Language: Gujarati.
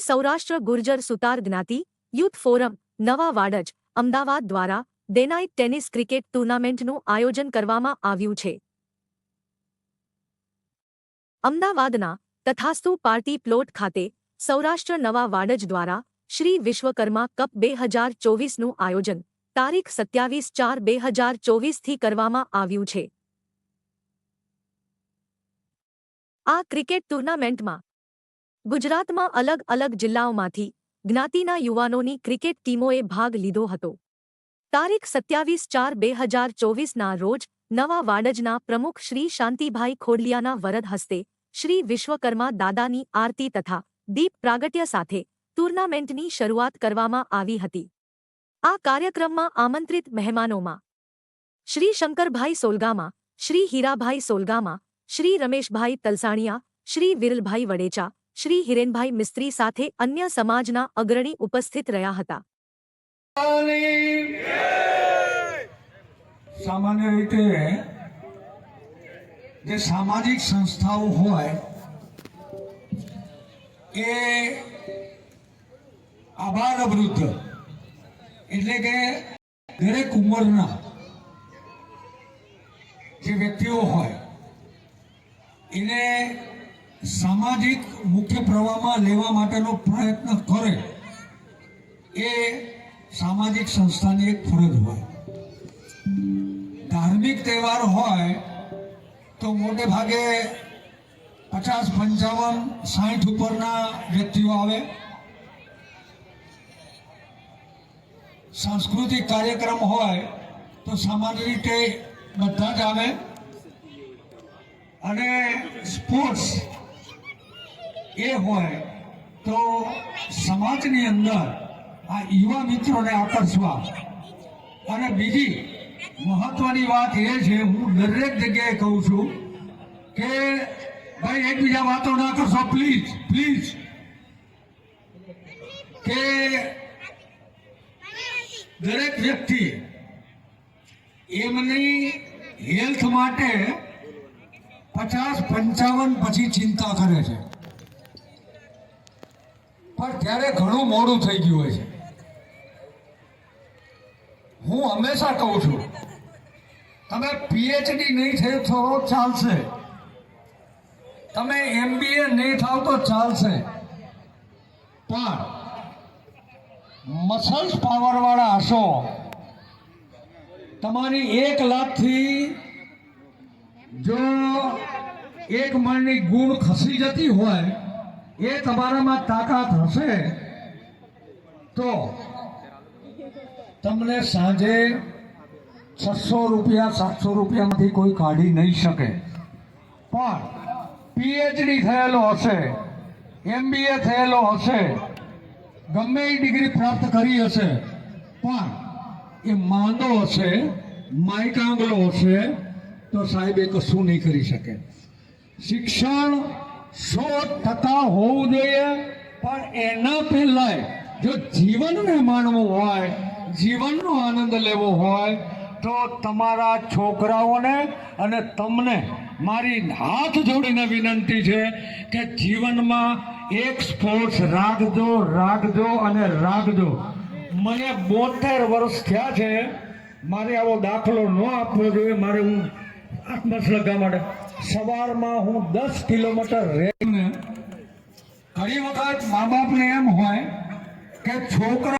સૌરાષ્ટ્ર ગુર્જર સુતાર જ્ઞાતિ યુથ ફોરમ નવા વાડજ અમદાવાદ દ્વારા ડે નાઇટ ટેનિસ ક્રિકેટ ટૂર્નામેન્ટનું આયોજન કરવામાં આવ્યું છે। અમદાવાદના તથાસ્તુ પાર્ટી પ્લોટ ખાતે સૌરાષ્ટ્ર નવા વાડજ દ્વારા શ્રી વિશ્વકર્મા કપ 2024નું આયોજન તારીખ 27/4/2024થી કરવામાં આવ્યું છે। આ ક્રિકેટ ટૂર્નામેન્ટમાં ગુજરાતમાં અલગ અલગ જિલ્લાઓમાંથી જ્ઞાતિના યુવાનોની ક્રિકેટ ટીમોએ ભાગ લીધો હતો। તારીખ 27/4/2024ના રોજ નવા વાડજના પ્રમુખ શ્રી શાંતિભાઈ ખોડલિયાના વરદ હસ્તે શ્રી વિશ્વકર્મા દાદાની આરતી તથા દીપ પ્રાગટ્ય સાથે ટૂર્નામેન્ટની શરૂઆત કરવામાં આવી હતી। આ કાર્યક્રમમાં આમંત્રિત મહેમાનોમાં શ્રી શંકરભાઈ સોલગામા, શ્રી હીરાભાઈ સોલગામા, શ્રી રમેશભાઈ તલસાણિયા, શ્રી વિરલભાઈ વડેચા, શ્રી હિરેનભાઈ મિસ્ત્રી સાથે અન્ય સમાજના અગ્રણી ઉપસ્થિત રહ્યા હતા। સામાન્ય રીતે જે સામાજિક સંસ્થાઓ હોય એ આબાલ વૃદ્ધ એટલે કે દરેક ઉંમરના જે વ્યક્તિઓ હોય એને સામાજિક મુખ્ય પ્રવાહમાં લેવા માટેનો પ્રયત્ન કરે એ સામાજિક સંસ્થાની એક ફરજ હોય। ધાર્મિક તહેવાર હોય તો મોટે ભાગે 50, 55, 60 ઉપરના વ્યક્તિઓ આવે। સાંસ્કૃતિક કાર્યક્રમ હોય તો સામાન્ય રીતે બધા જ આવે અને સ્પોર્ટ્સ એ હોય તો સમાજની અંદર આ યુવા મિત્રોને આકર્ષવા। અને બીજી મહત્વની વાત એ છે, હું દરેક જગ્યાએ કહું છું કે ભાઈ એકબીજા વાતો ના કરશો, પ્લીઝ પ્લીઝ, કે દરેક વ્યક્તિ એમની હેલ્થ માટે 50, 55 પછી ચિંતા કરે છે, પણ ત્યારે ઘણું મોડું થઈ ગયું હોય છે। હું હંમેશા કહું છું તમે પીએચડી નહીં થયો તો ચાલશે, તમે MBA નહીં થાવ તો ચાલશે, પણ મસલ્સ પાવર વાળા હશો, તમારી 1 લાખથી જો 1 મણની ગુણ ખસી જતી હોય એ તમારામાં તાકાત હશે તો તમને સાંજે 600 રૂપિયા 700 રૂપિયામાંથી કોઈ કાઢી નહીં શકે। પણ પીએચડી થયેલો હશે, MBA થયેલો હશે, ગમે એ ડિગ્રી પ્રાપ્ત કરી હશે, પણ એ માંદો હશે, માયકાંગલો હશે તો સાહેબ એ કશું નહીં કરી શકે। શિક્ષણ 100% હોવું જોઈએ, પણ એના પહેલાં જો જીવનને માણવું હોય, જીવનનો આનંદ લેવો હોય તો તમારા છોકરાઓને અને તમને મારી હાથ જોડીને વિનંતી છે કે જીવનમાં એક સ્પોર્ટ્સ રાખજો, રાખજો અને રાખજો। મને 72 વર્ષ થયા છે, મારે આવો દાખલો ન આપવો જોઈએ। મારે હું આત્મશ્રદ્ધા માટે સવારમાં હું 10 કિલોમીટર રેને, ઘણી વખત મા બાપને એમ હોય કે છોકરા